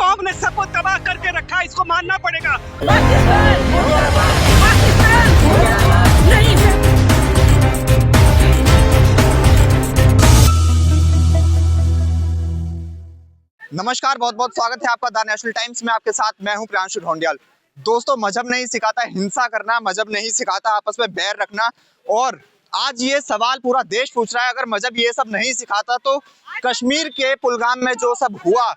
कौम ने सबको तबाह करके रखा, इसको मानना पड़ेगा। नमस्कार, बहुत बहुत स्वागत है आपका द नेशनल टाइम्स में। आपके साथ मैं हूं प्रियांशु ढोंडियाल। दोस्तों, मजहब नहीं सिखाता हिंसा करना, मजहब नहीं सिखाता आपस में बैर रखना। और आज ये सवाल पूरा देश पूछ रहा है, अगर मजहब ये सब नहीं सिखाता तो कश्मीर के पुलगाम में जो सब हुआ,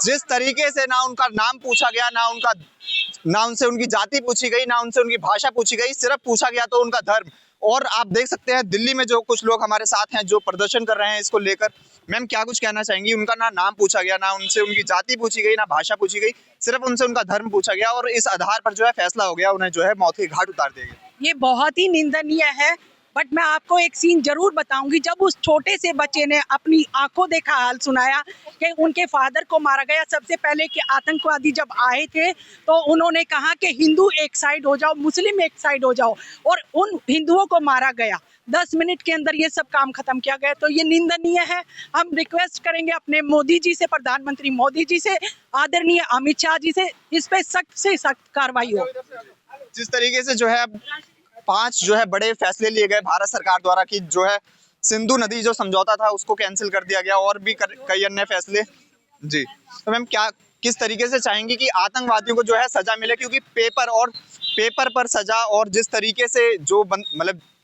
जिस तरीके से ना उनका नाम पूछा गया, ना उनसे उनकी जाति पूछी गई, ना उनसे उनकी भाषा पूछी गई, सिर्फ पूछा गया तो उनका धर्म। और आप देख सकते हैं दिल्ली में जो कुछ लोग हमारे साथ हैं जो प्रदर्शन कर रहे हैं इसको लेकर। मैम, क्या कुछ कहना चाहेंगी? उनका ना नाम पूछा गया, ना उनसे उनकी जाति पूछी गई, ना भाषा पूछी गई, सिर्फ उनसे उनका धर्म पूछा गया और इस आधार पर जो है फैसला हो गया, उन्हें जो है मौत के घाट उतार दिया गया। ये बहुत ही निंदनीय है। बट मैं आपको एक सीन जरूर बताऊंगी। जब उस छोटे से बच्चे ने अपनी आंखों देखा हाल सुनाया कि उनके फादर को मारा गया, सबसे पहले कि आतंकवादी जब आए थे तो उन्होंने कहा कि हिंदू एक साइड हो जाओ, मुस्लिम एक साइड हो जाओ, और उन हिंदुओं को मारा गया। 10 मिनट के अंदर ये सब काम खत्म किया गया। तो ये निंदनीय है। हम रिक्वेस्ट करेंगे अपने मोदी जी से, प्रधानमंत्री मोदी जी से, आदरणीय अमित शाह जी से, इस पे सख्त से सख्त कार्रवाई हो। जिस तरीके से जो है 5 जो है बड़े फैसले लिए गए भारत सरकार द्वारा कि जो है सिंधु नदी जो समझौता था उसको कैंसिल कर दिया गया, और भी कई अन्य फैसले। जी, तो मैम किस तरीके से चाहेंगी कि आतंकवादियों को जो है सजा मिले? क्योंकि पेपर पर सजा, और जिस तरीके से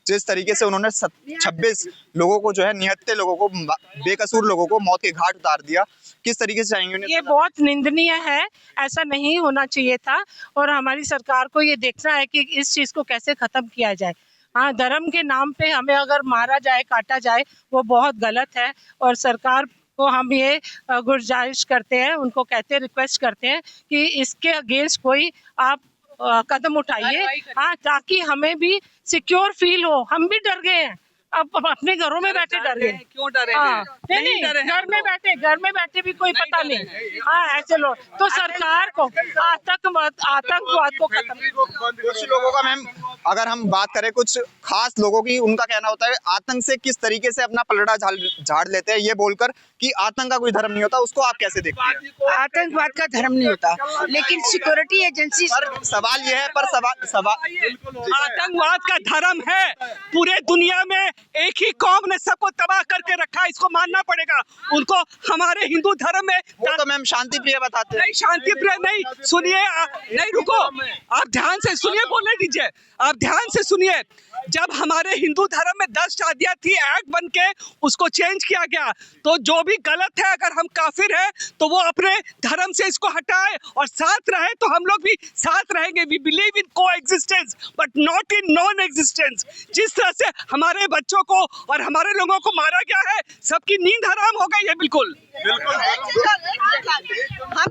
जिस तरीके से उन्होंने 26 लोगों को जो है, निहत्थे लोगों को, बेकसूर लोगों को मौत के घाट उतार दिया, किस तरीके से चाहेंगे उन्हें? ये बहुत निंदनीय है, ऐसा नहीं होना चाहिए था। और हमारी सरकार को ये देखना है कि इस चीज़ को कैसे ख़त्म किया जाए। हाँ, धर्म के नाम पे हमें अगर मारा जाए, काटा जाए, वो बहुत गलत है। और सरकार को हम ये गुजारिश करते हैं, उनको कहते रिक्वेस्ट करते हैं कि इसके अगेंस्ट कोई आप कदम उठाइए। हाँ, ताकि हमें भी सिक्योर फील हो। हम भी डर गए हैं, अब अपने घरों में बैठे डर गए। क्यों डरे? नहीं, घर में बैठे भी कोई पता नहीं। हाँ, ऐसे लोग तो सरकार को आतंकवाद को खत्म। कुछ लोगों का, मैम अगर हम बात करें कुछ खास लोगों की, उनका कहना होता है आतंक से किस तरीके से अपना पलड़ा झाड़ लेते हैं, ये बोलकर कि आतंक का कोई धर्म नहीं होता। उसको आप कैसे देखते हैं? आतंकवाद का धर्म नहीं होता, लेकिन सिक्योरिटी एजेंसी। सवाल ये है, आतंकवाद का धर्म है। पूरे दुनिया में एक ही कौम ने सबको तबाह करके रखा, इसको मानना पड़ेगा उनको। हमारे हिंदू धर्म में वो तो मैम शांति प्रिय बताते हैं। नहीं, शांति प्रिय नहीं। सुनिए, नहीं रुको, आप ध्यान से सुनिए, बोलने दीजिए, आप ध्यान से सुनिए। जब हमारे हिंदू धर्म में 10 शादियां थी, एक्ट बन के उसको चेंज किया गया। तो जो भी गलत है, अगर हम काफिर हैं तो वो अपने धर्म से इसको हटाए और साथ रहे, तो हम लोग भी साथ रहेंगे। वी बिलीव इन को existence but not in non existence. जिस तरह से हमारे बच्चों को और हमारे लोगों को मारा गया है, सबकी नींद हराम हो गई है। बिल्कुल हम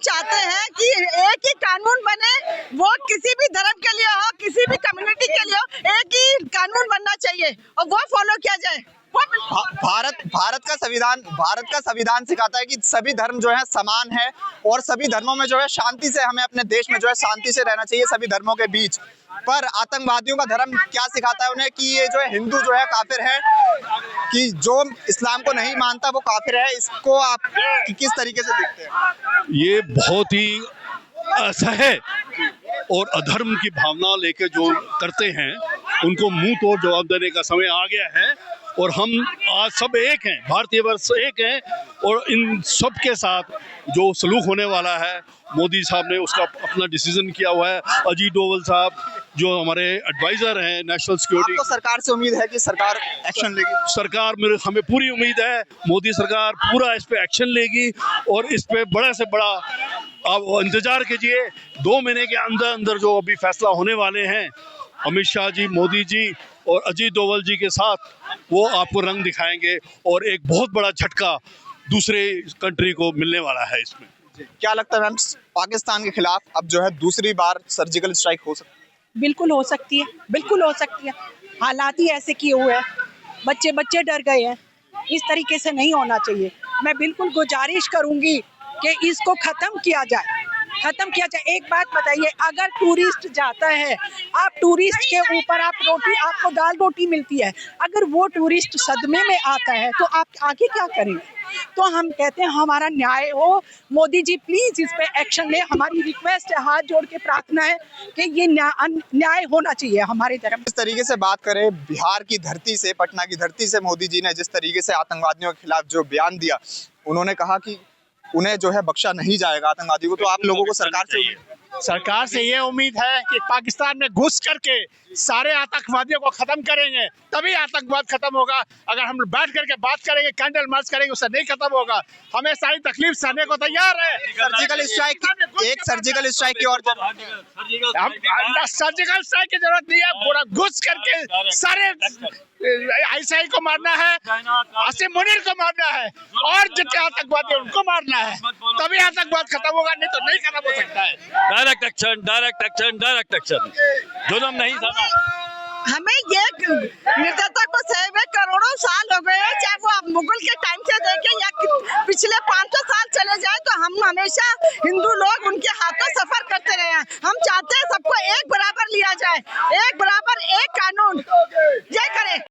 चाहते हैं कि एक ही कानून बने, वो किसी भी धर्म के लिए हो, किसी भी कम्युनिटी के लिए हो, एक ही कानून बनना चाहिए और वो फॉलो किया जाए। भारत का संविधान सिखाता है कि सभी धर्म जो है समान है, और सभी धर्मों में जो है शांति से, हमें अपने देश में जो है शांति से रहना चाहिए सभी धर्मों के बीच। पर आतंकवादियों का धर्म क्या सिखाता है उन्हें? कि ये जो है हिंदू जो है काफिर है, कि जो इस्लाम को नहीं मानता वो काफिर है। इसको आप किस तरीके से देखते हैं? ये बहुत ही असह्य और अधर्म की भावना लेके जो करते हैं, उनको मुंह तोड़ जवाब देने का समय आ गया है। और हम आज सब एक हैं, भारतीय वर्ष एक हैं, और इन सब के साथ जो सलूक होने वाला है, मोदी साहब ने उसका अपना डिसीजन किया हुआ है। अजीत डोवल साहब जो हमारे एडवाइजर हैं नेशनल सिक्योरिटी, आपको सरकार से उम्मीद है कि सरकार एक्शन लेगी? हमें पूरी उम्मीद है, मोदी सरकार पूरा इस पे एक्शन लेगी, और इस पे बड़े से बड़ा आप इंतजार कीजिए। 2 महीने के अंदर अंदर जो अभी फैसला होने वाले हैं, अमित शाह जी, मोदी जी और अजीत डोवल जी के साथ, वो आपको रंग दिखाएंगे, और एक बहुत बड़ा झटका दूसरे कंट्री को मिलने वाला है इसमें। क्या लगता है मैम, पाकिस्तान के खिलाफ अब जो है दूसरी बार सर्जिकल स्ट्राइक हो सकती है? बिल्कुल हो सकती है, बिल्कुल हो सकती है। हालात ही ऐसे किए हुए हैं, बच्चे डर गए हैं। इस तरीके से नहीं होना चाहिए। मैं बिल्कुल गुजारिश करूंगी कि इसको खत्म किया जाए। खत्म किया जाए। एक बात बताइए, अगर टूरिस्ट जाता है, आप टूरिस्ट के ऊपर आप रोटी, आपको दाल रोटी मिलती है, अगर वो टूरिस्ट सदमे में आता है तो आप आगे क्या करेंगे? तो हम कहते हैं हमारा न्याय हो। मोदी जी प्लीज इस पे एक्शन ले, हमारी रिक्वेस्ट है, हाथ जोड़ के प्रार्थना है कि ये न्याय होना चाहिए हमारे धर्म। इस तरीके से बात करें बिहार की धरती से, पटना की धरती से मोदी जी ने जिस तरीके से आतंकवादियों के खिलाफ जो बयान दिया, उन्होंने कहा कि उन्हें जो है बख्शा नहीं जाएगा आतंकवादी को। तो आप लोगों को सरकार से ये उम्मीद है कि पाकिस्तान में घुस करके सारे आतंकवादियों को खत्म करेंगे, तभी आतंकवाद खत्म होगा। अगर हम बैठ करके बात करेंगे, कैंडल मार्च करेंगे, उससे नहीं खत्म होगा। हमें सारी तकलीफ सहने को तैयार है। सर्जिकल स्ट्राइक, एक सर्जिकल स्ट्राइक की और सर्जिकल स्ट्राइक की जरूरत नहीं है, पूरा घुस करके सारे आईएसआई को मारना है, आसिम मुनीर को मारना है और जितने आतंकवादी उनको मारना है, तभी आतंकवाद खत्म होगा, नहीं तो नहीं खत्म हो सकता है। Direct action, direct action, direct action, जुल्म नहीं था। हमें ये निर्दयता को सहे हुए करोड़ों साल हो गए हैं, चाहे वो आप मुगल के टाइम से देखें या पिछले 500 साल चले जाए, तो हम हमेशा हिंदू लोग उनके हाथों सफर करते रहे हैं। हम चाहते हैं सबको एक बराबर लिया जाए, एक बराबर, एक कानून,